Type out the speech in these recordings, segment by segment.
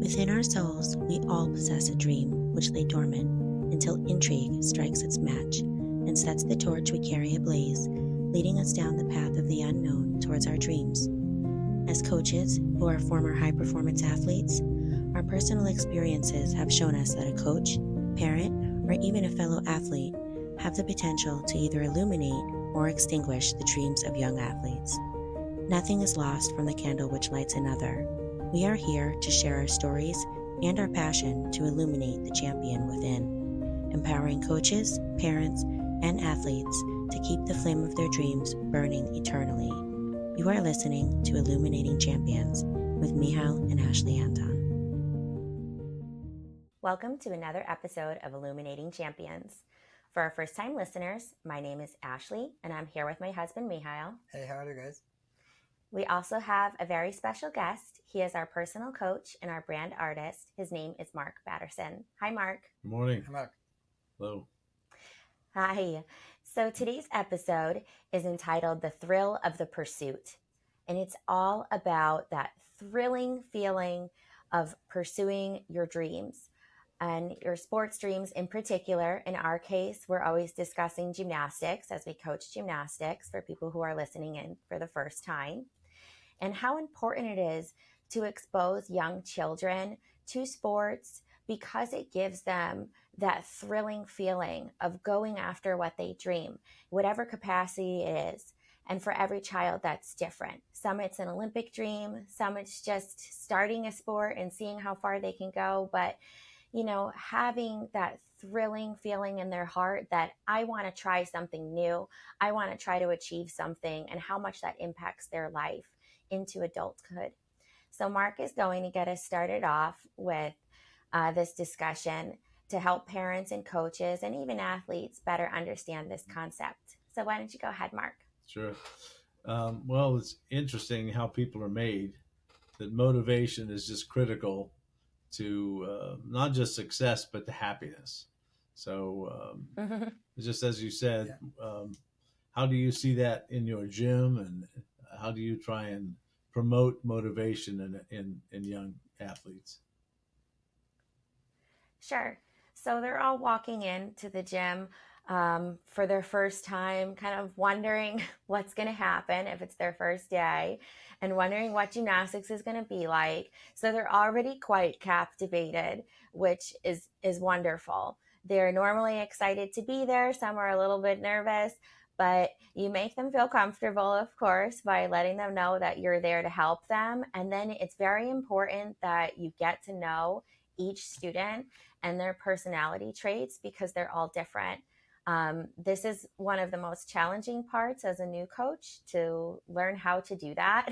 Within our souls, we all possess a dream which lay dormant until intrigue strikes its match and sets the torch we carry ablaze, leading us down the path of the unknown towards our dreams. As coaches who are former high-performance athletes, our personal experiences have shown us that a coach, parent, or even a fellow athlete have the potential to either illuminate or extinguish the dreams of young athletes. Nothing is lost from the candle which lights another. We are here to share our stories and our passion to illuminate the champion within, empowering coaches, parents, and athletes to keep the flame of their dreams burning eternally. You are listening to Illuminating Champions with Michal and Ashley Anton. Welcome to another episode of Illuminating Champions. For our first-time listeners, my name is Ashley, and I'm here with my husband, Michal. Hey, how are you guys? We also have a very special guest. He is our personal coach and our brand artist. His name is Mark Batterson. Hi, Mark. Good morning. Hi, Mark. Hello. Hi. So today's episode is entitled The Thrill of the Pursuit. And it's all about that thrilling feeling of pursuing your dreams and your sports dreams in particular. In our case, we're always discussing gymnastics as we coach gymnastics for people who are listening in for the first time, and how important it is to expose young children to sports because it gives them that thrilling feeling of going after what they dream, whatever capacity it is. And for every child, that's different. Some it's an Olympic dream, some it's just starting a sport and seeing how far they can go. But, you know, having that thrilling feeling in their heart that I want to try something new, I want to try to achieve something, and how much that impacts their life into adulthood. So Mark is going to get us started off with this discussion to help parents and coaches and even athletes better understand this concept. So why don't you go ahead, Mark? Sure. Well, it's interesting how people are made, that motivation is just critical to not just success, but to happiness. So just as you said, how do you see that in your gym, and how do you try and promote motivation in young athletes? Sure. So they're all walking into the gym for their first time, kind of wondering what's going to happen if it's their first day, and wondering what gymnastics is going to be like. So they're already quite captivated, which is wonderful. They're normally excited to be there. Some are a little bit nervous, but you make them feel comfortable, of course, by letting them know that you're there to help them. And then it's very important that you get to know each student and their personality traits because they're all different. This is one of the most challenging parts as a new coach, to learn how to do that.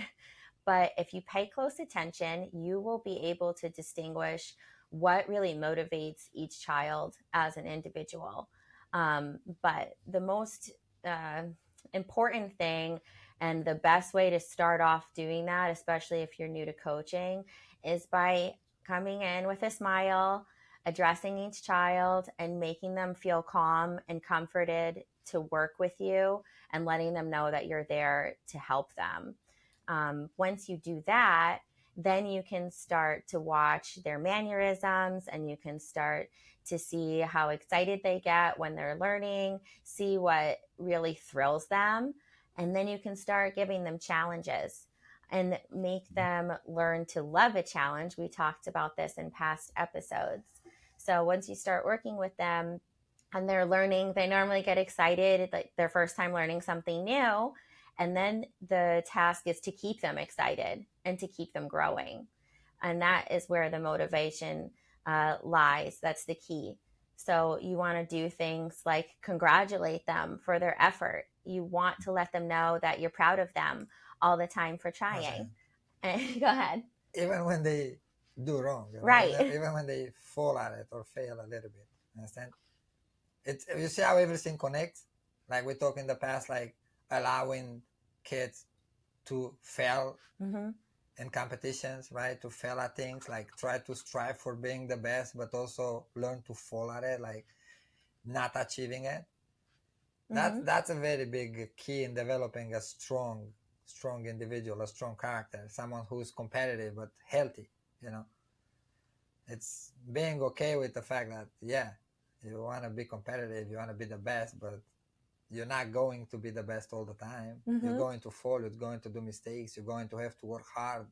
But if you pay close attention, you will be able to distinguish what really motivates each child as an individual. But the most important thing, and the best way to start off doing that, especially if you're new to coaching, is by coming in with a smile, addressing each child, and making them feel calm and comforted to work with you, and letting them know that you're there to help them. Once you do that, then you can start to watch their mannerisms, and you can start to see how excited they get when they're learning, see what really thrills them, and then you can start giving them challenges and make them learn to love a challenge. We talked about this in past episodes. So once you start working with them and they're learning, they normally get excited, like their first time learning something new. And then the task is to keep them excited and to keep them growing. And that is where the motivation lies. That's the key. So you want to do things like congratulate them for their effort. You want to let them know that you're proud of them all the time for trying. Go ahead. Even when they do wrong, right? Even when they fall at it or fail a little bit, understand? You see how everything connects. Like we talked in the past, like allowing kids to fail in competitions, right? To fail at things, like try to strive for being the best, but also learn to fall at it, like not achieving it. That's a very big key in developing a strong individual, a strong character, someone who's competitive but healthy, you know. It's being okay with the fact that, yeah, you want to be competitive, you want to be the best, but you're not going to be the best all the time. You're Mm-hmm. going to fall, you're going to do mistakes, you're going to have to work hard.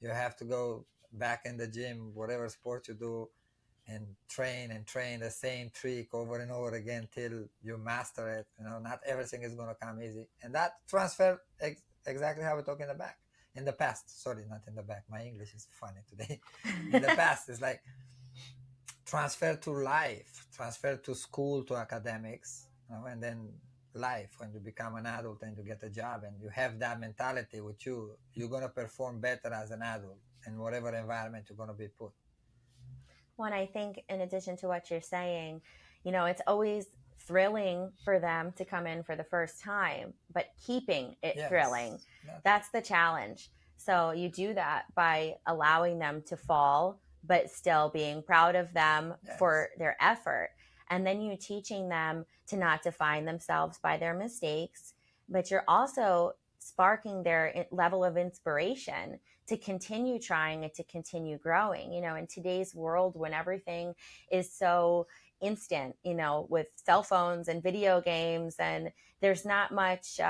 You have to go back in the gym, whatever sport you do, and train the same trick over and over again till you master it. Not everything is going to come easy. And that transfer exactly how we talk in the back. In the past, sorry, not in the back. My English is funny today. In the past, it's like transfer to life, transfer to school, to academics, and then life. When you become an adult and you get a job and you have that mentality with you, you're going to perform better as an adult in whatever environment you're going to be put. One, I think, in addition to what you're saying, it's always thrilling for them to come in for the first time, but keeping it Yes, thrilling, that's that's the challenge. So you do that by allowing them to fall, but still being proud of them yes. for their effort. And then you're teaching them to not define themselves by their mistakes, but you're also sparking their level of inspiration to continue trying and to continue growing. In today's world, when everything is so instant, with cell phones and video games, and there's not much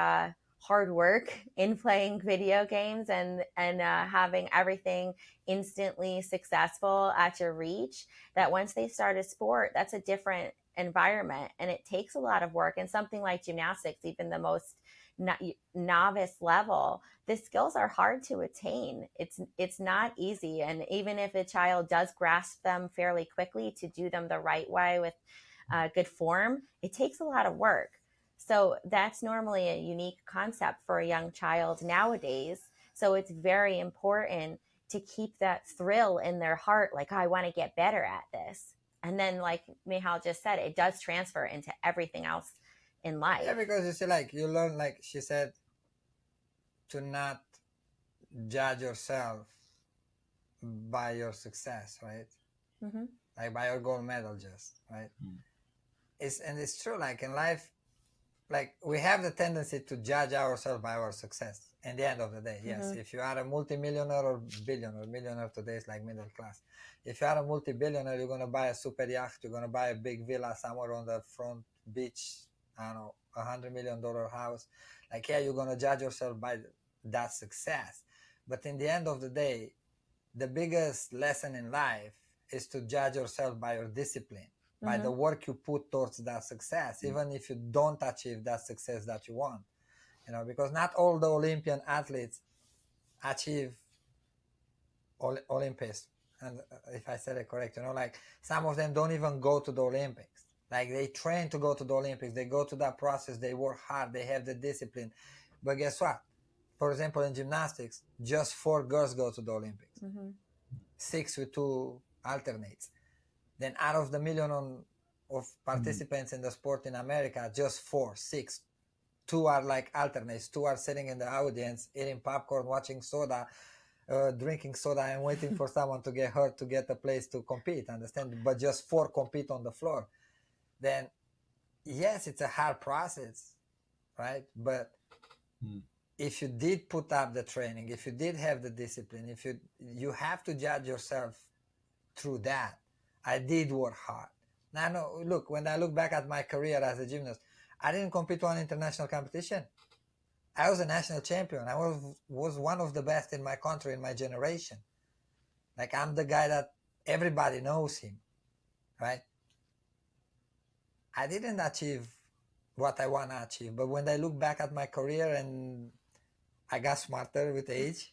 hard work in playing video games and having everything instantly successful at your reach, that once they start a sport, that's a different environment and it takes a lot of work. And something like gymnastics, even the most novice level, the skills are hard to attain. It's not easy, and even if a child does grasp them fairly quickly to do them the right way with good form, it takes a lot of work. So that's normally a unique concept for a young child nowadays. So it's very important to keep that thrill in their heart, like, oh, I want to get better at this. And then, like Michal just said, it does transfer into everything else in Yeah, life. because you see, like, you learn, like she said, to not judge yourself by your success, right? Mm-hmm. Like by your gold medal, just right. Mm. It's true. Like in life, like we have the tendency to judge ourselves by our success. In the end of the day, yes, Mm-hmm. if you are a multimillionaire or billionaire, millionaire today is like middle class. If you are a multi-billionaire, you're gonna buy a super yacht, you're gonna buy a big villa somewhere on the front beach. I don't know, $100 million house. Like, yeah, you're gonna judge yourself by that success. But in the end of the day, the biggest lesson in life is to judge yourself by your discipline, by Mm-hmm. the work you put towards that success, even if you don't achieve that success that you want. Because not all the Olympian athletes achieve Olympics. And if I said it correct, like some of them don't even go to the Olympics. Like they train to go to the Olympics, they go to that process, they work hard, they have the discipline. But guess what? For example, in gymnastics, just 4 girls go to the Olympics, Mm-hmm. 6 with 2 alternates. Then out of the million of participants in the sport in America, just 4, 6, 2 are like alternates. 2 are sitting in the audience, eating popcorn, watching soda, drinking soda, and waiting for someone to get hurt to get a place to compete. Understand? But just 4 compete on the floor. Then, yes, it's a hard process, right? But if you did put up the training, if you did have the discipline, if you have to judge yourself through that. I did work hard. Now, no, look, when I look back at my career as a gymnast, I didn't compete on international competition. I was a national champion. I was one of the best in my country, in my generation. Like, I'm the guy that everybody knows him, right? I didn't achieve what I want to achieve. But when I look back at my career, and I got smarter with age,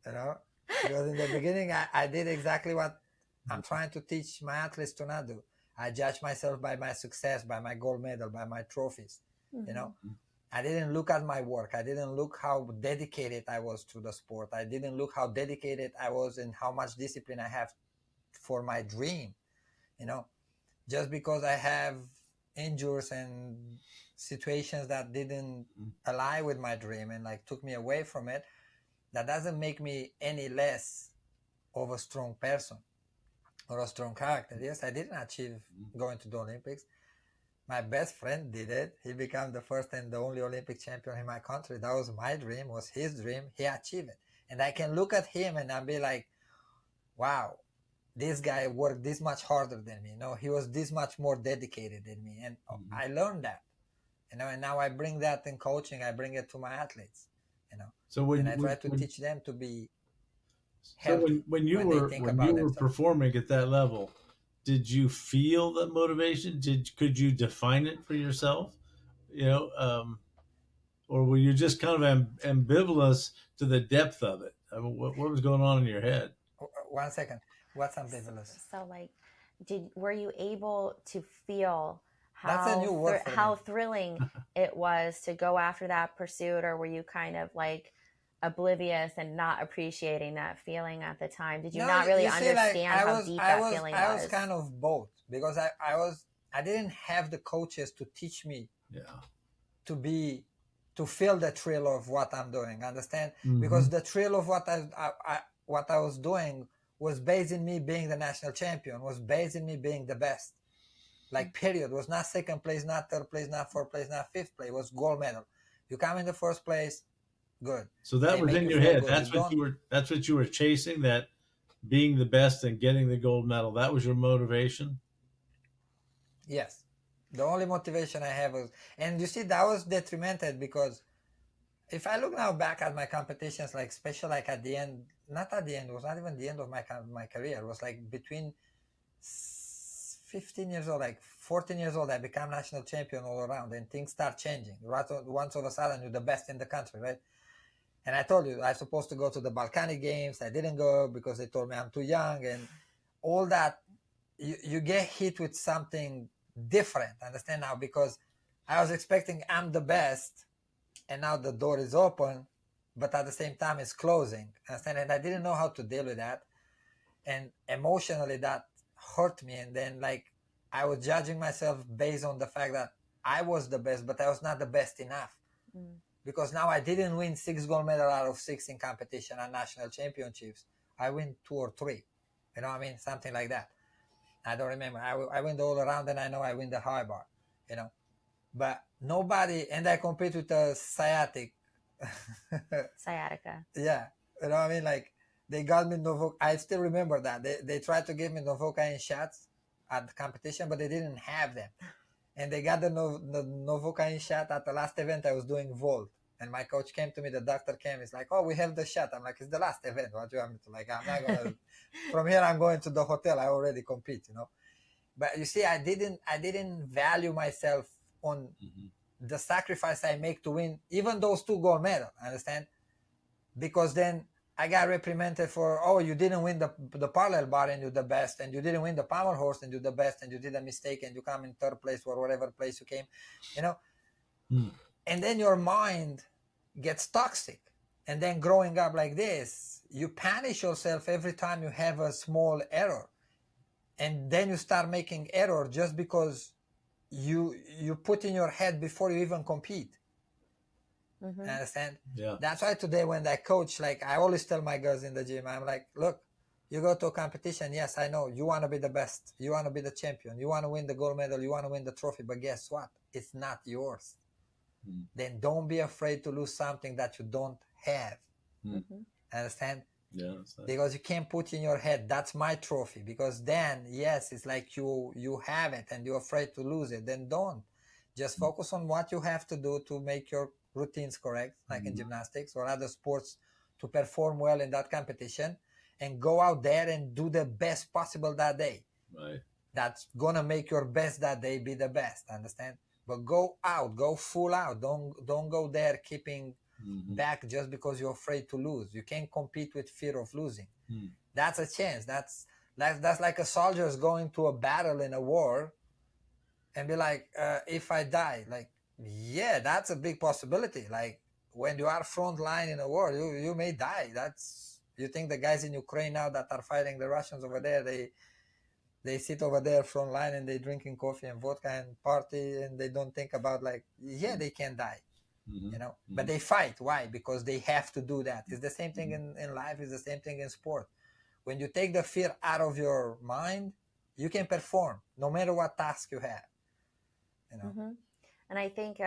you know, because in the beginning, I did exactly what I'm trying to teach my athletes to not do. I judge myself by my success, by my gold medal, by my trophies. You know, Mm-hmm. I didn't look at my work. I didn't look how dedicated I was to the sport. I didn't look how dedicated I was and how much discipline I have for my dream. You know, just because I have injuries and situations that didn't align with my dream and like took me away from it, that doesn't make me any less of a strong person or a strong character. Yes, I didn't achieve going to the Olympics. My best friend did it. He became the first and the only Olympic champion in my country. That was my dream, was his dream. He achieved it. And I can look at him and I'll be like, wow, this guy worked this much harder than me. He was this much more dedicated than me, and I learned that. And now I bring that in coaching. I bring it to my athletes. So And I try to teach them to be when healthy when you when they were think when about you were themselves. performing at that level, did you feel that motivation? Could you define it for yourself? You know, or were you just kind of ambivalent to the depth of it? I mean, what was going on in your head? 1 second. What's ambivalence? So like, were you able to feel That's a new word for me. how thrilling it was to go after that pursuit, or were you kind of like oblivious and not appreciating that feeling at the time? Did you No, not really you see, like understand I how was, deep I that was, feeling I was was? kind of both, because I didn't have the coaches to teach me Yeah. to be, to feel the thrill of what I'm doing. Understand? Mm-hmm. Because the thrill of what I was doing was based in me being the national champion, was based in me being the best. Like period. Was not second place, not third place, not fourth place, not fifth place. It was gold medal. You come in the first place, good. So that They was make in you your feel head. good. You don't. That's what you were chasing. That being the best and getting the gold medal. That was your motivation. Yes. The only motivation I have was, and you see, that was detrimental, because if I look now back at my competitions, like especially like at the end, not at the end, it was not even the end of my career. It was like between 15 years old, like 14 years old, I become national champion all around, and things start changing. Right, once all of a sudden, you're the best in the country, right? And I told you, I was supposed to go to the Balkanic Games. I didn't go because they told me I'm too young, and all that. You get hit with something different, understand now? Because I was expecting I'm the best, and now the door is open, but at the same time it's closing, understand? And I didn't know how to deal with that, and emotionally that hurt me. And then, like, I was judging myself based on the fact that I was the best, but I was not the best enough, Mm. because now I didn't win 6 gold medals out of 6 in competition and national championships. I win 2 or 3, you know what I mean? Something like that. I don't remember. I win the all around, and I know I win the high bar, you know. But nobody, and I compete with a sciatic. Sciatica. Yeah, you know what I mean? Like, they got me I still remember that. They tried to give me Novocaine shots at the competition, but they didn't have them. And they got the Novocaine shot at the last event. I was doing vault. And my coach came to me, the doctor came, he's like, "Oh, we have the shot." I'm like, "It's the last event. What do you want me to, like, I'm not going to, from here, I'm going to the hotel. I already compete, you know." But you see, I didn't value myself on Mm-hmm. the sacrifice I make to win even those 2 gold medals. Understand? Because then I got reprimanded for, "Oh, you didn't win the parallel bar and you're the best, and you didn't win the power horse and you're the best, and you did a mistake and you come in third place or whatever place you came," you know. Mm. And then your mind gets toxic. And then growing up like this, you punish yourself every time you have a small error, and then you start making error just because you put in your head before you even compete. Mm-hmm. Understand? Yeah. That's why today when I coach, like, I always tell my girls in the gym, I'm like, "Look, you go to a competition. Yes, I know you want to be the best. You want to be the champion. You want to win the gold medal. You want to win the trophy. But guess what? It's not yours. Mm. Then don't be afraid to lose something that you don't have." Mm. Mm-hmm. Understand? Yeah. That's nice. Because you can't put in your head, "That's my trophy." Because then, yes, it's like you have it and you're afraid to lose it. Then don't. Just focus on what you have to do to make your routines correct, like in Mm. gymnastics or other sports, to perform well in that competition, and go out there and do the best possible that day. Right. That's gonna make your best that day be the best. Understand? But go out, go full out. Don't go there keeping Mm-hmm. back just because you're afraid to lose. You can't compete with fear of losing. Mm. That's a chance. That's like a soldier's going to a battle in a war and be like, "If I die," like, yeah, that's a big possibility. Like, when you are front line in a war, you may die. That's, you think the guys in Ukraine now that are fighting the Russians over there, they sit over there front line and they drinking coffee and vodka and party, and they don't think about, like, yeah, they can die, Mm-hmm. you know. Mm-hmm. But they fight. Why? Because they have to do that. It's the same thing Mm-hmm. in life. It's the same thing in sport. When you take the fear out of your mind, you can perform no matter what task you have, you know. Mm-hmm. And I think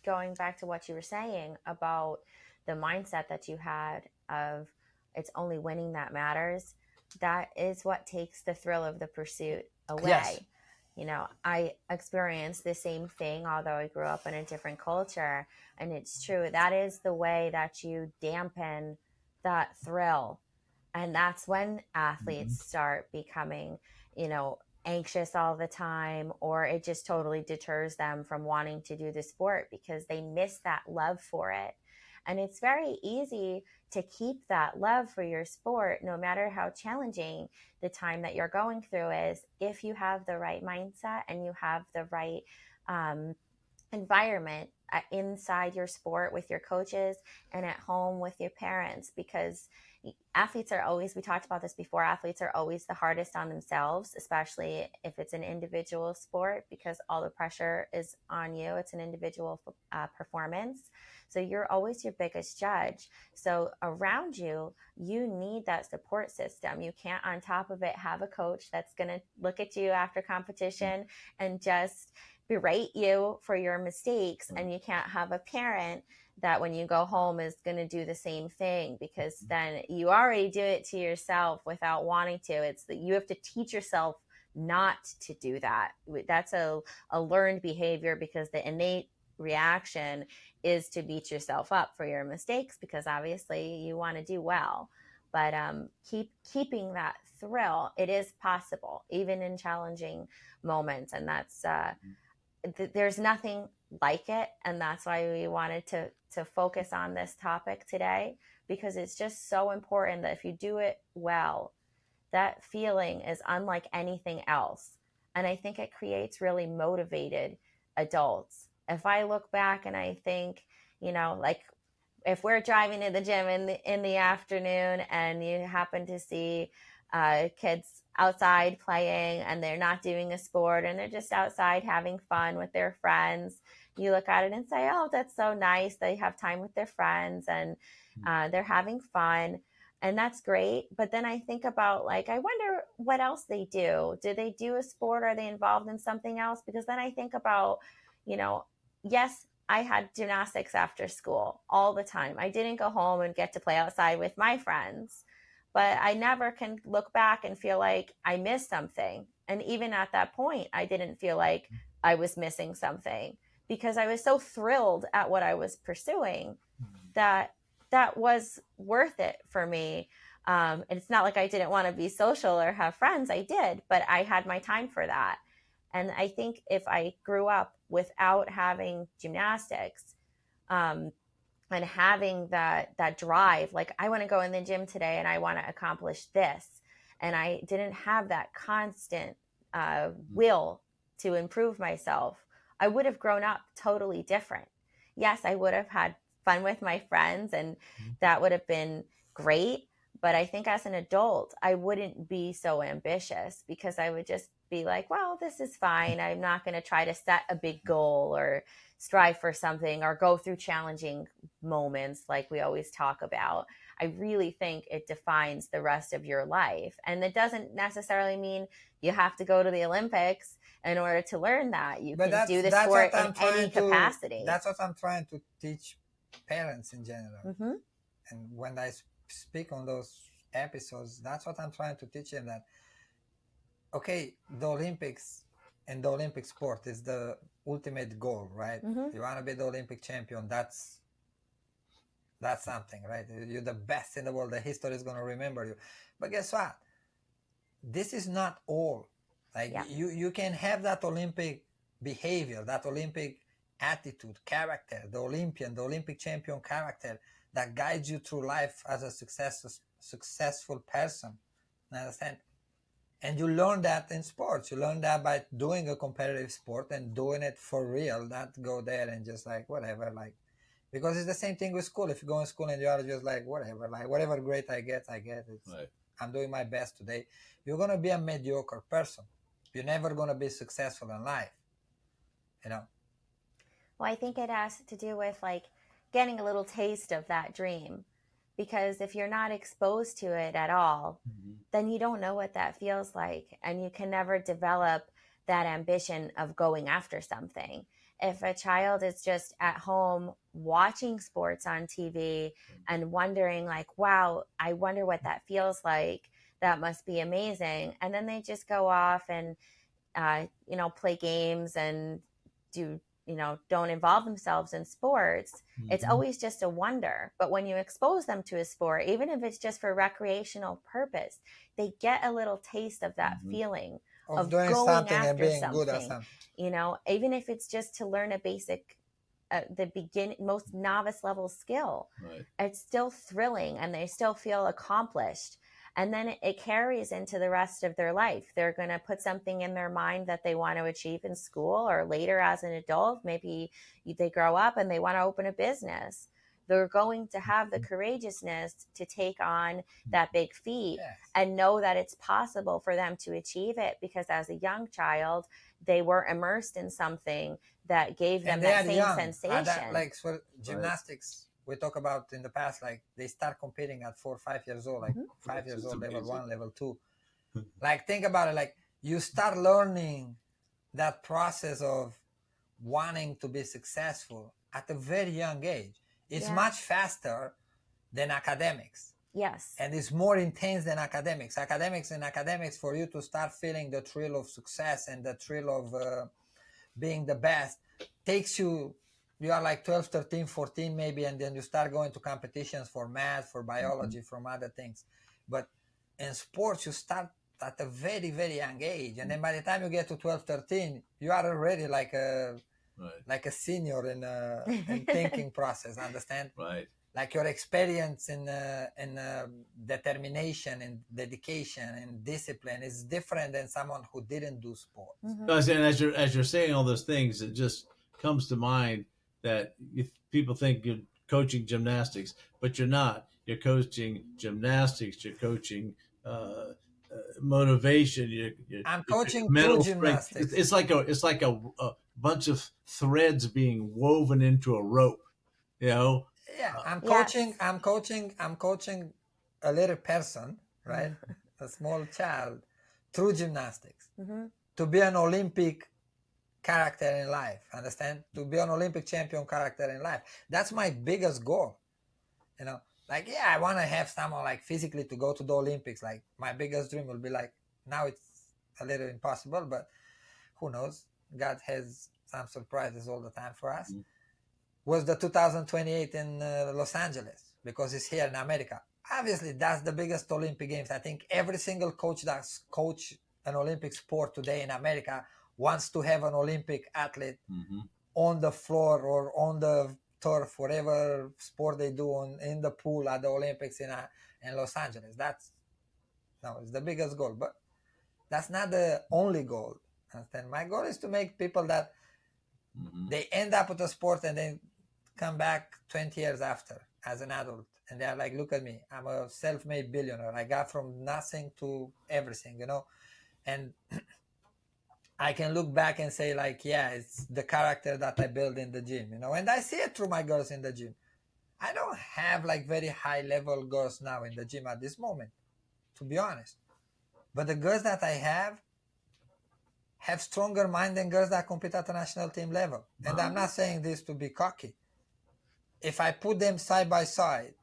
going back to what you were saying about the mindset that you had of it's only winning that matters, that is what takes the thrill of the pursuit Yes. away. I experienced the same thing, although I grew up in a different culture. And it's true. That is the way that you dampen that thrill. And that's when athletes Mhm. start becoming, anxious all the time, or it just totally deters them from wanting to do the sport because they miss that love for it. And it's very easy to keep that love for your sport, no matter how challenging the time that you're going through is, if you have the right mindset and you have the right um, environment inside your sport with your coaches and at home with your parents. Because athletes are always, we talked about this before, athletes are always the hardest on themselves, especially if it's an individual sport, because all the pressure is on you. It's an individual performance, so you're always your biggest judge. So around you, you need that support system. You can't on top of it have a coach that's going to look at you after competition and just berate you for your mistakes, and you can't have a parent that when you go home is going to do the same thing, because then you already do it to yourself without wanting to. It's that you have to teach yourself not to do that. That's a learned behavior, because the innate reaction is to beat yourself up for your mistakes, because obviously you want to do well. But keeping that thrill, it is possible even in challenging moments. And that's there's nothing like it, and that's why we wanted to focus on this topic today, because it's just so important that if you do it well, that feeling is unlike anything else. And I think it creates really motivated adults. If I look back and I think, like, if we're driving to the gym in the afternoon and you happen to see kids outside playing and they're not doing a sport and they're just outside having fun with their friends, you look at it and say, oh, that's so nice. They have time with their friends and they're having fun. And that's great. But then I think about, like, I wonder what else they do. Do they do a sport? Are they involved in something else? Because then I think about, you know, yes, I had gymnastics after school all the time. I didn't go home and get to play outside with my friends, but I never can look back and feel like I missed something. And even at that point, I didn't feel like I was missing something, because I was so thrilled at what I was pursuing that that was worth it for me. And it's not like I didn't want to be social or have friends. I did, but I had my time for that. And I think if I grew up without having gymnastics, um, and having that drive, like, I want to go in the gym today and I want to accomplish this, and I didn't have that constant will to improve myself, I would have grown up totally different. Yes, I would have had fun with my friends, and that would have been great. But I think as an adult, I wouldn't be so ambitious, because I would just be like, well, this is fine. I'm not going to try to set a big goal or strive for something or go through challenging moments like we always talk about. I really think it defines the rest of your life. And it doesn't necessarily mean you have to go to the Olympics in order to learn that. You But can that's do the that's what sport in I'm any trying to capacity. that's what I'm trying to teach parents in general. Mm-hmm. And when I speak on those episodes, that's what I'm trying to teach them, that okay, the Olympics and the Olympic sport is the ultimate goal, right? Mm-hmm. You want to be the Olympic champion. That's something, right? You're the best in the world. The history is going to remember you. But guess what? This is not all. Like, Yeah. you can have that Olympic behavior, that Olympic attitude, character, the Olympian, the Olympic champion character that guides you through life as a successful person. Understand? And you learn that in sports. You learn that by doing a competitive sport and doing it for real, not go there and just like whatever, like, because it's the same thing with school. If you go in school and you are just like whatever, like whatever grade I get, it's Right. I'm doing my best today. You're gonna be a mediocre person. You're never gonna be successful in life, you know. Well, I think it has to do with, like, getting a little taste of that dream. Because if you're not exposed to it at all, Mhm. then you don't know what that feels like. And you can never develop that ambition of going after something. If a child is just at home watching sports on TV and wondering, like, wow, I wonder what that feels like, That must be amazing. And then they just go off and play games and do, don't involve themselves in sports. It's Mm-hmm. always just a wonder. But when you expose them to a sport, even if it's just for recreational purpose, they get a little taste of that Mm-hmm. feeling Of of doing going something and after being good at something, something. even if it's just to learn a basic, the most novice level skill. Right. It's still thrilling and they still feel accomplished. And then it carries into the rest of their life. They're going to put something in their mind that they want to achieve in school or later as an adult. Maybe they grow up and they want to open a business. They're going to have the courageousness to take on that big feat Yes. and know that it's possible for them to achieve it, because as a young child, they were immersed in something that gave them And they that are same young. sensation. Like for Right. gymnastics, we talk about in the past, like they start competing at 4 or 5 years old, like Mhm. 5 years It's old, level amazing. 1, level 2. Like think about it, like you start learning that process of wanting to be successful at a very young age. It's Yeah. much faster than academics. Yes. And it's more intense than academics. Academics, for you to start feeling the thrill of success and the thrill of being the best, takes you are like 12, 13, 14 maybe, and then you start going to competitions for math, for biology, from other things. But in sports, you start at a very, very young age. And then by the time you get to 12, 13, you are already like a senior in thinking process, understand? Right. Like your experience in determination and dedication and discipline is different than someone who didn't do sports. Mhm. No, and as you're saying all those things, it just comes to mind that if people think you're coaching gymnastics, but you're not. You're coaching gymnastics. You're coaching motivation. I'm You're coaching through mental strength. gymnastics. It's like a bunch of threads being woven into a rope. You know. Yeah, I'm Yes. coaching. I'm coaching a little person, right? A small child through gymnastics Mm-hmm. to be an Olympic character in life. Understand? To be an Olympic champion character in life. That's my biggest goal. You know, like yeah, I want to have someone like physically to go to the Olympics. Like my biggest dream will be like, now it's a little impossible, but who knows? God has some surprises all the time for us. Was the 2028 in Los Angeles, because it's here in America. Obviously, that's the biggest Olympic Games. I think every single coach that's coach an Olympic sport today in America wants to have an Olympic athlete on the floor or on the turf, whatever sport they do, in the pool at the Olympics in Los Angeles. It's the biggest goal, but that's not the only goal. Understand? My goal is to make people that they end up with a sport and then come back 20 years after as an adult, and they're like, look at me, I'm a self-made billionaire. I got from nothing to everything, and I can look back and say like, yeah, it's the character that I built in the gym, and I see it through my girls in the gym. I don't have like very high level girls now in the gym at this moment, to be honest, but the girls that I have stronger mind than girls that compete at the national team level. And I'm not saying this to be cocky. If I put them side by side,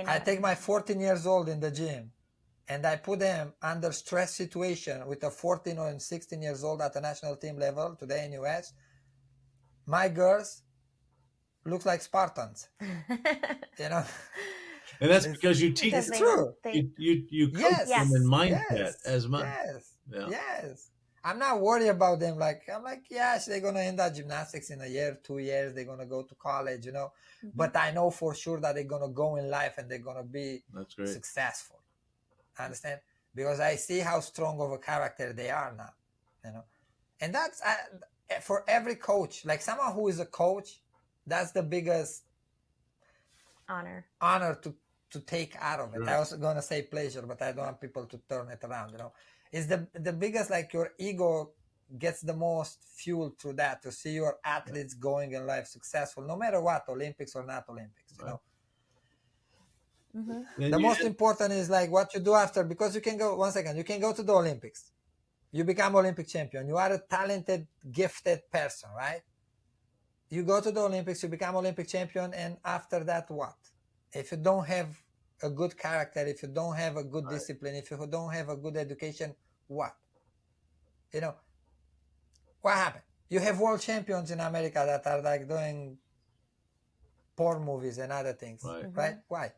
I take my 14 years old in the gym and I put them under stress situation with a 14 or 16 years old at the national team level today in US, my girls look like Spartans, And that's because you teach. It's true. You coach Yes, them in mindset yes, as much. yes. I'm not worried about them. I'm like, yes, they're gonna end up gymnastics in a year, 2 years. They're gonna go to college, But I know for sure that they're gonna go in life and they're gonna be successful. Understand? Because I see how strong of a character they are now. And that's for every coach. Like someone who is a coach, that's the biggest honor to take out of it. I was gonna say pleasure, but I don't want people to turn it around. Is the biggest, like your ego gets the most fuel through that, to see your athletes going in life successful, no matter what, Olympics or not Olympics. The most important is like what you do after, because you can go you can go to the Olympics, you become Olympic champion, you are a talented, gifted person, right? You go to the Olympics, you become Olympic champion, and after that, what? If you don't have a good character, if you don't have a good discipline, if you don't have a good education, what? You know, what happened? You have world champions in America that are like doing porn movies and other things, Right. right? Why?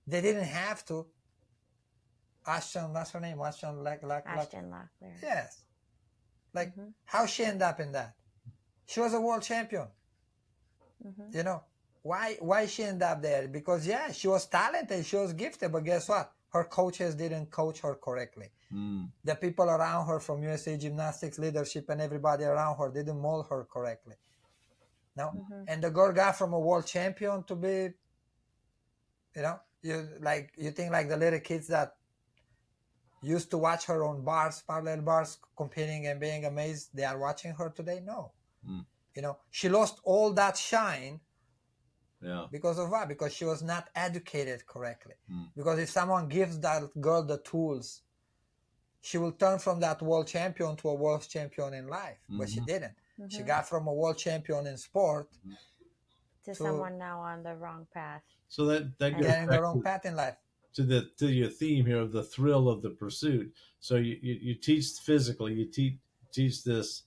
They didn't have to. Ashton, what's her name? Ashton Ashton Locklear. Yes. Like, how she ended up in that? She was a world champion. You know, why she ended up there? Because, yeah, she was talented, she was gifted, but guess what? Her coaches didn't coach her correctly. The people around her from USA Gymnastics leadership and everybody around her didn't mold her correctly. No? And the girl got from a world champion to be, you know, you think like the little kids that used to watch her on bars, parallel bars, competing and being amazed, they are watching her today? No. You know, she lost all that shine. Yeah. Because of what? Because she was not educated correctly. Because if someone gives that girl the tools, she will turn from that world champion to a world champion in life. But she didn't. She got from a world champion in sport to someone now on the wrong path. So that goes getting back the wrong path in life. to your theme here of the thrill of the pursuit. So you teach physically, you teach this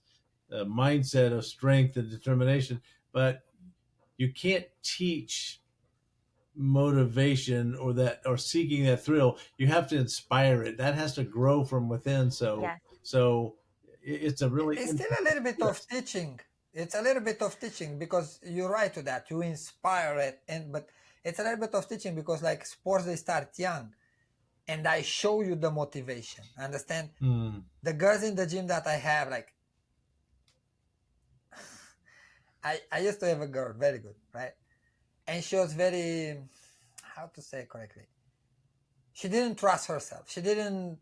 mindset of strength and determination, but you can't teach motivation or seeking that thrill. You have to inspire it. That has to grow from within. So it's a really it's still a little bit of teaching. It's a little bit of teaching because you're right to that. You inspire it, but it's a little bit of teaching because like sports, they start young, and I show you the motivation. Understand? The girls in the gym that I have, like, I used to have a girl, very good, right? And she was very, how to say it correctly? She didn't trust herself. She didn't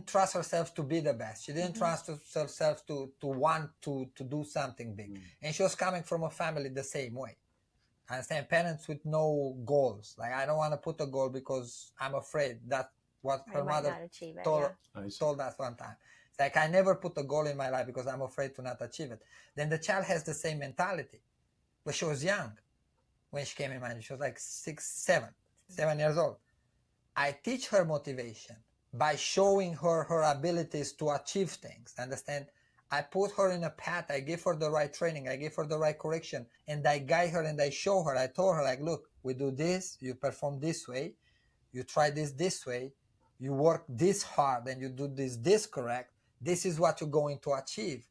trust herself to be the best. She didn't trust herself to want to do something big. And she was coming from a family the same way. I understand, parents with no goals. Like, I don't want to put a goal because I'm afraid. That's what her mother told us one time. It's like, I never put a goal in my life because I'm afraid to not achieve it. Then the child has the same mentality. But she was young when she came in my life. She was like 7 years old. I teach her motivation by showing her her abilities to achieve things. Understand? I put her in a path. I give her the right training. I give her the right correction. And I guide her and I show her. I told her, like, look, we do this. You perform this way. You try this way. You work this hard and you do this correct. This is what you're going to achieve.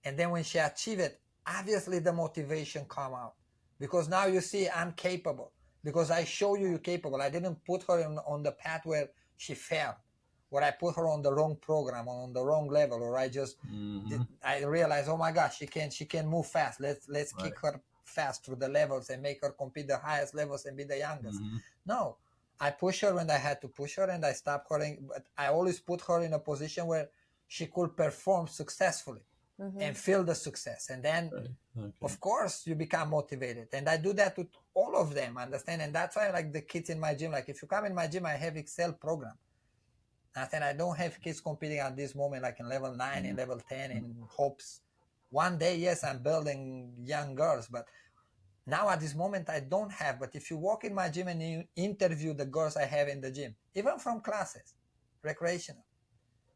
And then when she achieved it, obviously the motivation come out. Because now you see I'm capable. Because I show you you're capable. I didn't put her on the path where she failed, where I put her on the wrong program, or on the wrong level, or I just I realized, oh my gosh, she can move fast. Let's kick her fast through the levels and make her compete the highest levels and be the youngest. No, I push her when I had to push her, and I stopped her. But I always put her in a position where she could perform successfully and feel the success, and then of course you become motivated. And I do that with all of them, understand? And that's why, like, the kids in my gym, like, if you come in my gym, I have Excel program. And I don't have kids competing at this moment like in level 9 and level 10 in hopes one day, yes, I'm building young girls, but now at this moment I don't have. But if you walk in my gym and you interview the girls I have in the gym, even from classes, recreational,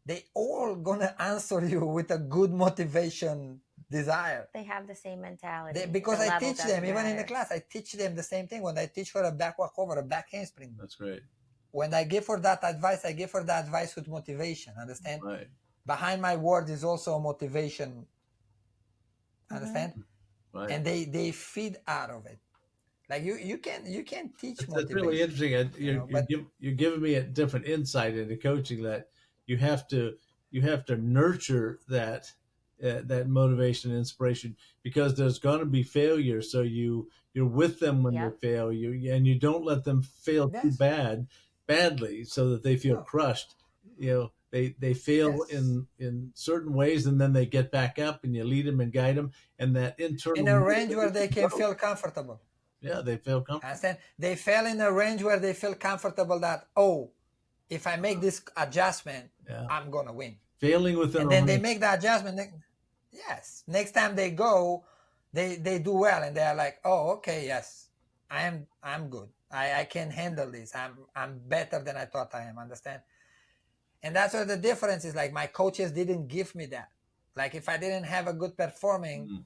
they all gonna answer you with a good motivation desire. They have the same mentality. Because I teach them, even in the class, I teach them the same thing. When I teach her a back walk over, a back handspring. That's great. When I give her that advice, I give her that advice with motivation, understand? Right. Behind my word is also a motivation, understand? Right. And they feed out of it. Like, you can teach motivation. That's really interesting. You're giving me a different insight into coaching, that you have to nurture that motivation and inspiration, because there's going to be failure. So you're with them when they fail, and you don't let them fail too badly so that they feel crushed. They fail in certain ways, and then they get back up, and you lead them and guide them, and that internal in a range where they can feel comfortable. Yeah, they feel comfortable. Understand? They fell in a range where they feel comfortable that, oh, if I make this adjustment, I'm gonna win. Failing within, and then they make the adjustment. Yes, next time they go, they do well, and they are like, oh, okay, yes, I'm good. I can handle this. I'm better than I thought I am. Understand? And that's where the difference is. Like my coaches didn't give me that. Like if I didn't have a good performing,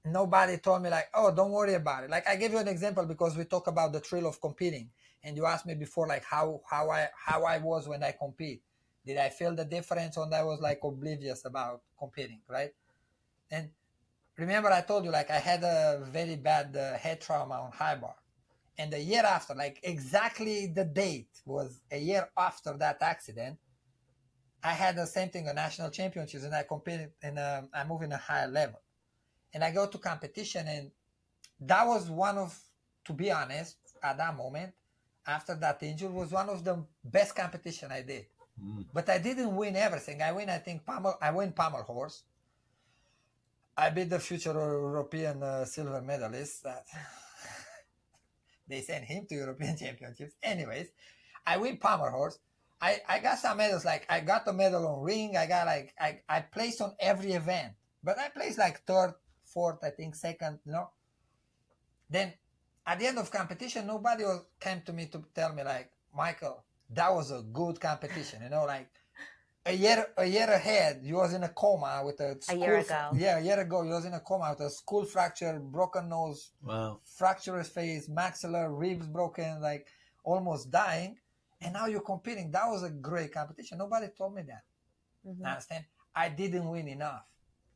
nobody told me like, oh, don't worry about it. Like I give you an example because we talk about the thrill of competing, and you asked me before like how I was when I compete. Did I feel the difference, or I was like oblivious about competing, right? And remember I told you like I had a very bad head trauma on high bar, and the year after, like exactly the date was a year after that accident, I had the same thing, a national championships, and I competed and I moved in a higher level, and I go to competition, and that was one of, to be honest, at that moment, after that injury, was one of the best competition I did. But I didn't win everything. I think I win pommel horse. I beat the future European silver medalist. That they sent him to European Championships. Anyways, I win pommel horse. I got some medals. Like I got the medal on ring. I got like I placed on every event, but I placed like third, fourth, I think second. Then at the end of competition, nobody came to me to tell me like, Michael, that was a good competition. Like a year ahead, you was in a coma with a year ago. A year ago, you was in a coma with a skull fracture, broken nose, Wow. fractured face, maxilla, ribs broken, like almost dying. And now you're competing. That was a great competition. Nobody told me that. Mm-hmm. Understand? I didn't win enough.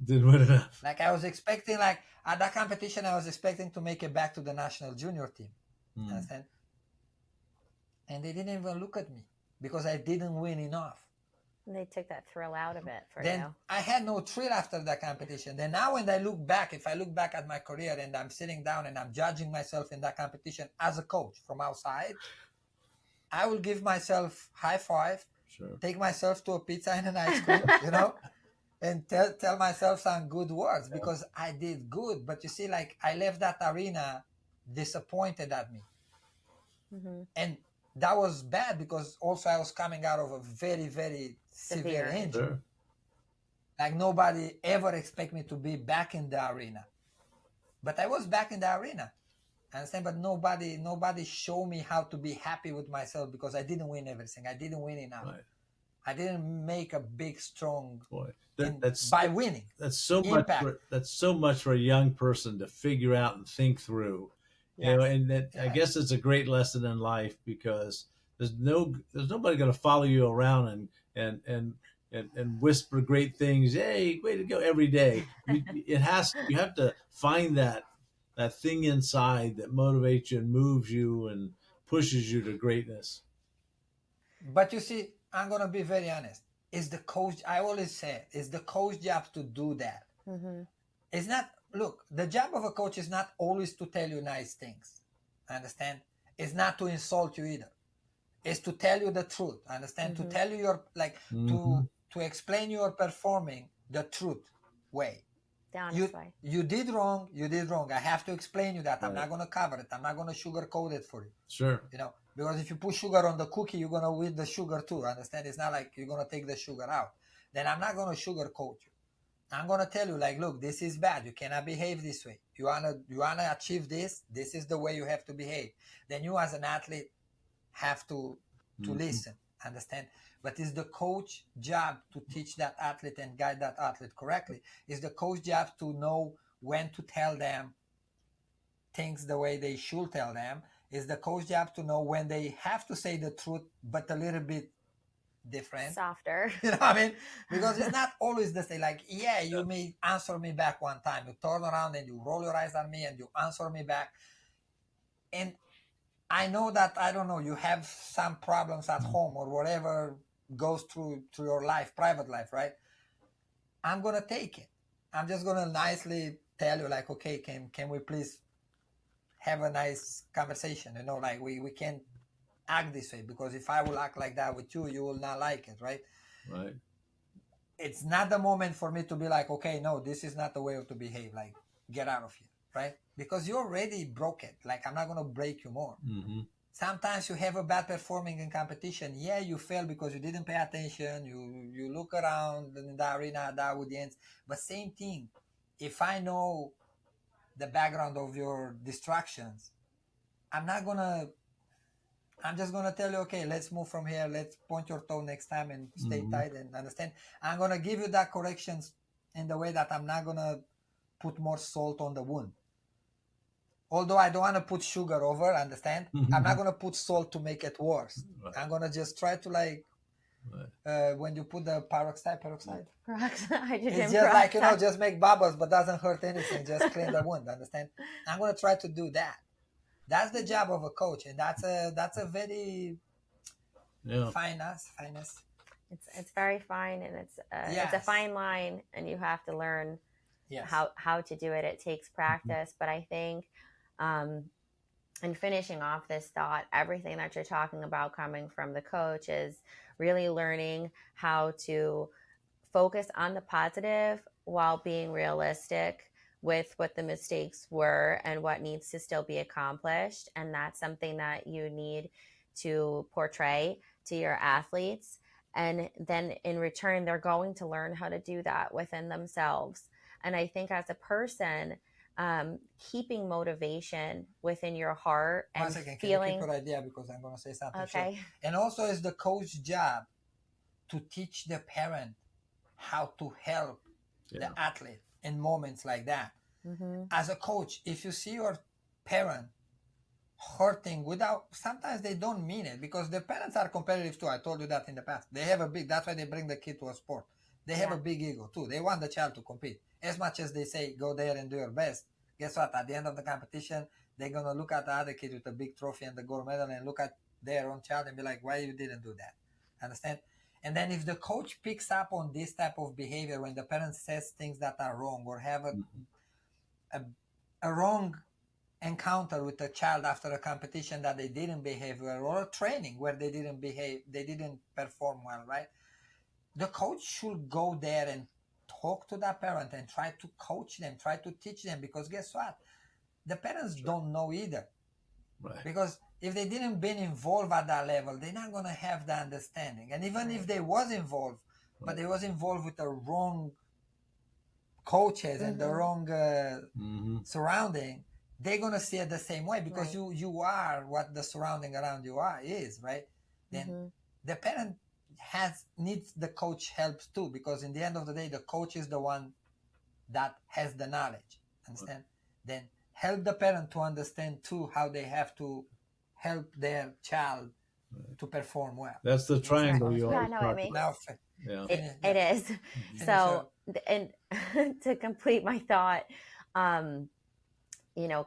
Didn't win enough. Like I was expecting, like at that competition, I was expecting to make it back to the national junior team. Understand? And they didn't even look at me because I didn't win enough. And they took that thrill out of it for then you. I had no thrill after that competition. Then now when I look back, if I look back at my career and I'm sitting down and I'm judging myself in that competition as a coach from outside, I will give myself high five, take myself to a pizza and an ice cream, and tell myself some good words because I did good. But you see, like I left that arena disappointed at me. Mm-hmm. And that was bad because also I was coming out of a very, very severe injury. Sure. Like nobody ever expect me to be back in the arena. But I was back in the arena. Understand? But nobody showed me how to be happy with myself because I didn't win everything. I didn't win enough. Right. I didn't make a big, strong that's by winning. That's so impact. much. That's so much for a young person to figure out and think through. Yes. And that I guess it's a great lesson in life because there's nobody going to follow you around and whisper great things. Hey, way to go every day. You have to find that thing inside that motivates you and moves you and pushes you to greatness. But you see, I'm gonna be very honest. It's the coach. I always say it's the coach job to do that. Mm-hmm. It's not. Look, the job of a coach is not always to tell you nice things. Understand? It's not to insult you either. It's to tell you the truth. Understand? Mm-hmm. To tell you to explain your performing the truth way. You did wrong. You did wrong. I have to explain you that. Right. I'm not going to cover it. I'm not going to sugarcoat it for you. Sure. Because if you put sugar on the cookie, you're going to eat the sugar too. Understand? It's not like you're going to take the sugar out. Then I'm not going to sugarcoat you. I'm going to tell you like, look, this is bad. You cannot behave this way. You wanna achieve this. This is the way you have to behave. Then you as an athlete have to listen. Understand? But it's the coach job to teach that athlete and guide that athlete correctly. It's the coach job to know when to tell them things the way they should tell them. It's the coach job to know when they have to say the truth, but a little bit different. Softer. You know what I mean? Because it's not always the same. Like, yeah, you may answer me back one time. You turn around and you roll your eyes at me and you answer me back. And I know that, I don't know, you have some problems at home or whatever goes through your life, private life, right? I'm going to take it. I'm just going to nicely tell you like, okay, can we please have a nice conversation? Like we can't act this way because if I will act like that with you, you will not like it, right? Right. It's not the moment for me to be like, okay, no, this is not the way to behave. Like, get out of here, right? Because you already broke it. Like, I'm not going to break you more. Mm-hmm. Sometimes you have a bad performing in competition. Yeah, you fail because you didn't pay attention. You look around in the arena, the audience. But same thing. If I know the background of your distractions, I'm not gonna. I'm just gonna tell you, okay, let's move from here. Let's point your toe next time and stay Mm-hmm. tight and understand. I'm gonna give you that corrections in the way that I'm not gonna put more salt on the wound. Although I don't want to put sugar over, understand? I'm not gonna put salt to make it worse. Right. I'm gonna just try to like Right. when you put the peroxide, Hydrogen it's just like peroxide. just make bubbles, but doesn't hurt anything. Just clean the wound. Understand? I'm gonna try to do that. That's the job of a coach, and that's a very Yeah. finest. It's very fine, and it's a Yes, fine line, and you have to learn yes. how to do it. It takes practice, but I think, um, and finishing off this thought, everything that you're talking about coming from the coach is really learning how to focus on the positive while being realistic with what the mistakes were and what needs to still be accomplished. And that's something that you need to portray to your athletes. And then in return, they're going to learn how to do that within themselves. And I think as a person, keeping motivation within your heart One and second, can you keep feeling your idea because I'm gonna say something short. okay. And also, it's the coach's job to teach the parent how to help Yeah. the athlete in moments like that. Mm-hmm. As a coach, if you see your parent hurting without, sometimes they don't mean it because the parents are competitive too. I told you that in the past. They have a big, that's why they bring the kid to a sport. They have Yeah. a big ego too. They want the child to compete. As much as they say, go there and do your best, guess what? At the end of the competition, they're going to look at the other kid with a big trophy and the gold medal and look at their own child and be like, why you didn't do that? Understand? And then if the coach picks up on this type of behavior when the parent says things that are wrong or have Mm-hmm. a, a wrong encounter with a child after a competition that they didn't behave well or a training where they didn't perform well, right? The coach should go there and talk to that parent and try to coach them, try to teach them, because guess what? The parents Sure. don't know either. Right. Because if they didn't been involved at that level, they're not gonna have the understanding. And even if they was involved, but they was involved with the wrong coaches and the wrong Mm-hmm. surrounding, they're gonna see it the same way because Right. you are what the surrounding around you is, right? Then Mm-hmm. the parent needs the coach help too, because in the end of the day, the coach is the one that has the knowledge. Understand? Then help the parent to understand too how they have to help their child to perform well. That's the Right. triangle you Yeah, always no, it talk makes Now, about. Yeah. it is. Mm-hmm. So, and to complete my thought, um,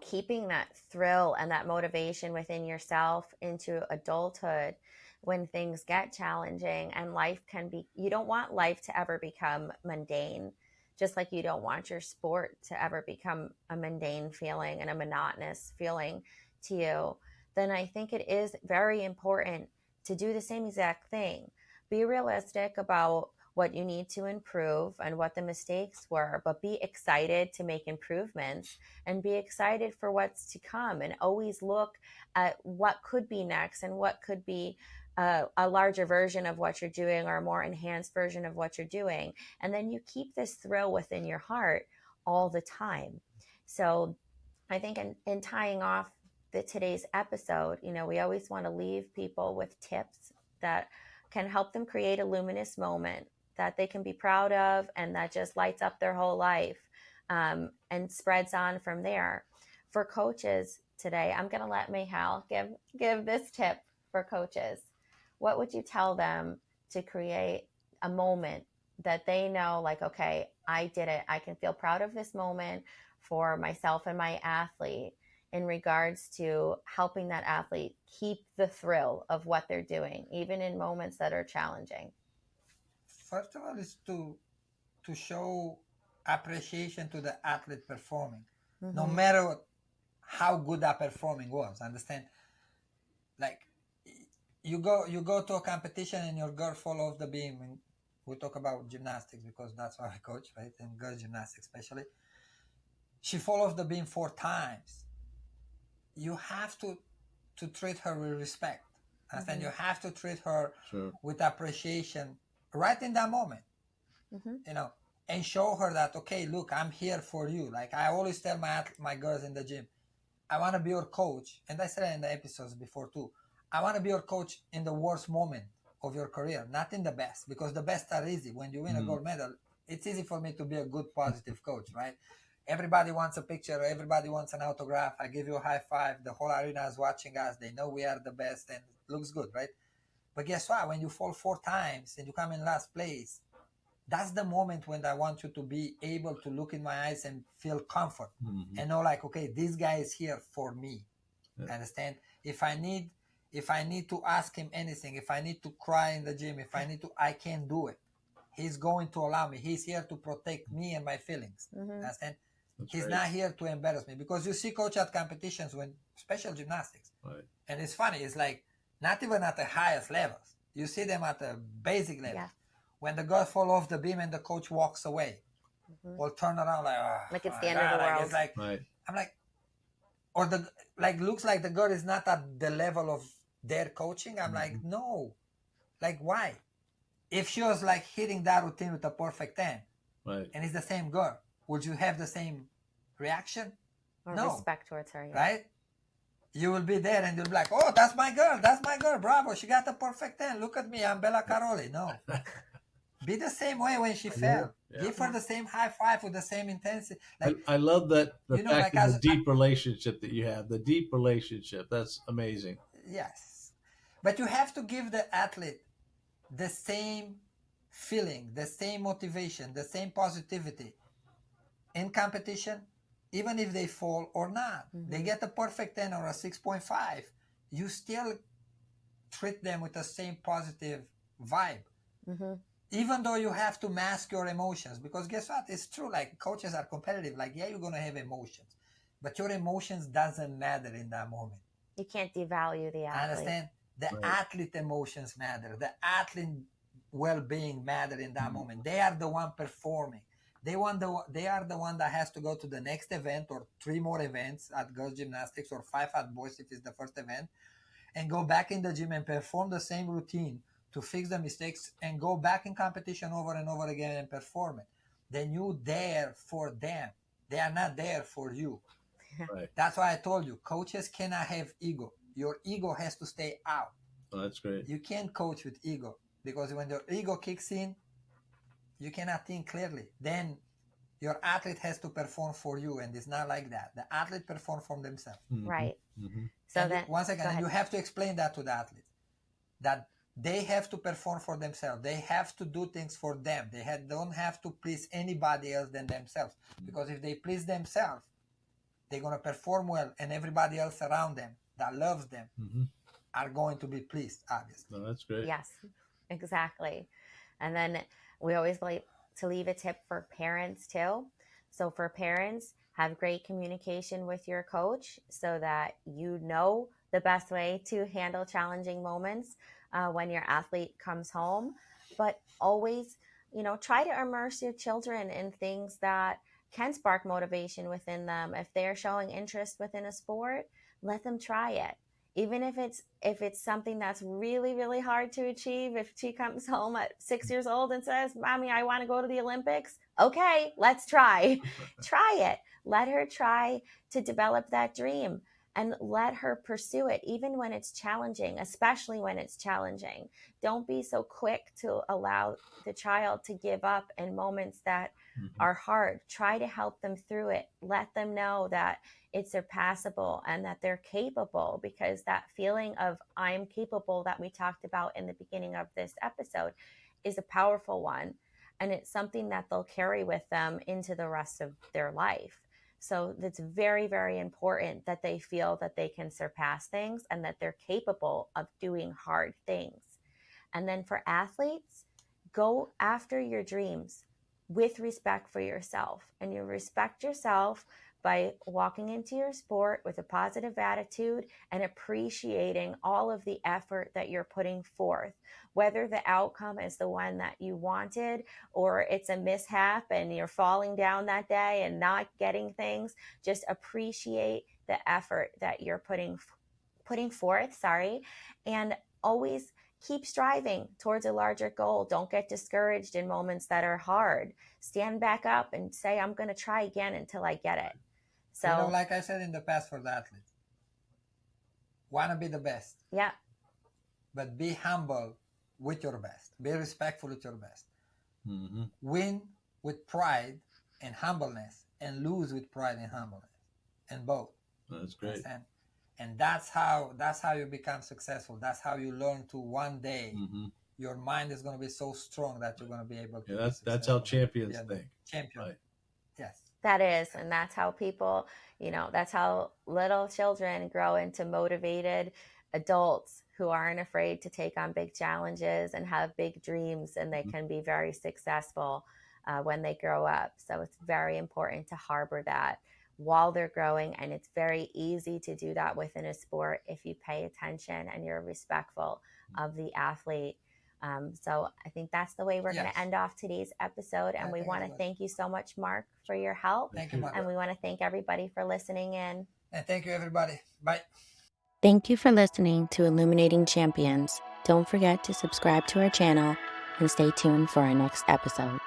keeping that thrill and that motivation within yourself into adulthood when things get challenging and life can be, you don't want life to ever become mundane, just like you don't want your sport to ever become a mundane feeling and a monotonous feeling to you. Then I think it is very important to do the same exact thing. Be realistic about what you need to improve and what the mistakes were, but be excited to make improvements and be excited for what's to come, and always look at what could be next and what could be a larger version of what you're doing or a more enhanced version of what you're doing. And then you keep this thrill within your heart all the time. So I think in tying off today's episode, we always want to leave people with tips that can help them create a luminous moment that they can be proud of and that just lights up their whole life, and spreads on from there. For coaches today, I'm going to let Mihal give this tip for coaches. What would you tell them to create a moment that they know, like, okay, I did it. I can feel proud of this moment for myself and my athlete in regards to helping that athlete keep the thrill of what they're doing, even in moments that are challenging? first of all, is to show appreciation to the athlete performing, no Mm-hmm. matter how good that performing was. Understand? Like you go to a competition and your girl fall off the beam. And we talk about gymnastics because that's what I coach, right? And girls gymnastics especially. She fall off the beam 4 times. You have to treat her with respect. Understand? Mm-hmm. You have to treat her Sure. with appreciation right in that moment. Mm-hmm. You know, and show her that, okay, look, I'm here for you. Like I always tell my girls in the gym, I want to be your coach, and I said it in the episodes before too. I want to be your coach in the worst moment of your career, not in the best, because the best are easy. When you win a gold medal, it's easy for me to be a good, positive coach, right? Everybody wants a picture. Everybody wants an autograph. I give you a high five. The whole arena is watching us. They know we are the best, and it looks good, right? But guess what? When you fall 4 times and you come in last place, that's the moment when I want you to be able to look in my eyes and feel comfort and know, like, okay, this guy is here for me. Yeah. Understand? If I need to ask him anything, if I need to cry in the gym, if I need to, I can do it. He's going to allow me. He's here to protect me and my feelings. Understand? That's He's great. Not here to embarrass me, because you see coach at competitions, when special gymnastics, right. And it's funny. It's like not even at the highest levels. You see them at the basic level. Yeah. When the girl fall off the beam and the coach walks away, or turn around like it's the end of the world. It's like, right. I'm like, or the looks like the girl is not at the level of their coaching. I'm like, no, like, why? If she was like hitting that routine with a perfect 10, right, and it's the same girl, would you have the same reaction? Or no. Respect towards her, yeah. Right? You will be there and you'll be like, oh, that's my girl, bravo, she got the perfect 10. Look at me, I'm Bella Caroli. No. Be the same way when she fell. Yeah. Give her the same high five with the same intensity. Like, I love that the fact of the deep relationship that you have. The deep relationship. That's amazing. Yes. But you have to give the athlete the same feeling, the same motivation, the same positivity in competition, even if they fall or not. They get a perfect 10 or a 6.5. You still treat them with the same positive vibe. Even though you have to mask your emotions, because guess what? It's true, like, coaches are competitive. Like, yeah, you're going to have emotions, but your emotions doesn't matter in that moment. You can't devalue the athlete. Understand? The athlete emotions matter. The athlete well-being matter in that moment. They are the one performing. They are the one that has to go to the next event, or 3 more events at girls gymnastics, or 5 at boys if it's the first event, and go back in the gym and perform the same routine to fix the mistakes and go back in competition over and over again and perform it. Then you there for them. They are not there for you. Right. That's why I told you, coaches cannot have ego. Your ego has to stay out. Oh, that's great. You can't coach with ego, because when your ego kicks in, you cannot think clearly. Then your athlete has to perform for you, and it's not like that. The athlete perform from themselves. Right. So then, once again, you have to explain that to the athlete, that they have to perform for themselves. They have to do things for them. They don't have to please anybody else than themselves. Because if they please themselves, they're going to perform well, and everybody else around them that loves them are going to be pleased, obviously. No, that's great. Yes, exactly. And then we always like to leave a tip for parents too. So for parents, have great communication with your coach so that you know the best way to handle challenging moments when your athlete comes home. But always, try to immerse your children in things that can spark motivation within them. If they're showing interest within a sport, let them try it. Even if it's something that's really, really hard to achieve. If she comes home at 6 years old and says, Mommy, I want to go to the Olympics. Okay, let's try. Try it. Let her try to develop that dream, and let her pursue it, even when it's challenging, especially when it's challenging. Don't be so quick to allow the child to give up in moments that are hard. Try to help them through it. Let them know that it's surpassable and that they're capable, because that feeling of I'm capable that we talked about in the beginning of this episode is a powerful one. And it's something that they'll carry with them into the rest of their life. So it's very, very important that they feel that they can surpass things and that they're capable of doing hard things. And then for athletes, go after your dreams with respect for yourself. And you respect yourself by walking into your sport with a positive attitude and appreciating all of the effort that you're putting forth. Whether the outcome is the one that you wanted, or it's a mishap and you're falling down that day and not getting things, just appreciate the effort that you're putting forth, and always keep striving towards a larger goal. Don't get discouraged in moments that are hard. Stand back up and say, I'm going to try again until I get it. So, like I said in the past for the athletes, want to be the best, yeah, but be humble with your best. Be respectful with your best. Mm-hmm. Win with pride and humbleness, and lose with pride and humbleness, and both. That's great. Understand? And that's how you become successful. That's how you learn to one day. Mm-hmm. Your mind is going to be so strong that you're going to be able to Yeah, be that's successful. how champions Yeah, think. champion. Right. Yes. that is. And that's how people, that's how little children grow into motivated adults who aren't afraid to take on big challenges and have big dreams, and they can be very successful when they grow up. So it's very important to harbor that while they're growing. And it's very easy to do that within a sport if you pay attention and you're respectful of the athlete. So I think that's the way we're going Yes. to end off today's episode. And I we think want it's to good. thank you so much, Mark, for your help. Thank you, you. Mark. And we want to thank everybody for listening in. And thank you, everybody. Bye. Thank you for listening to Illuminating Champions. Don't forget to subscribe to our channel and stay tuned for our next episode.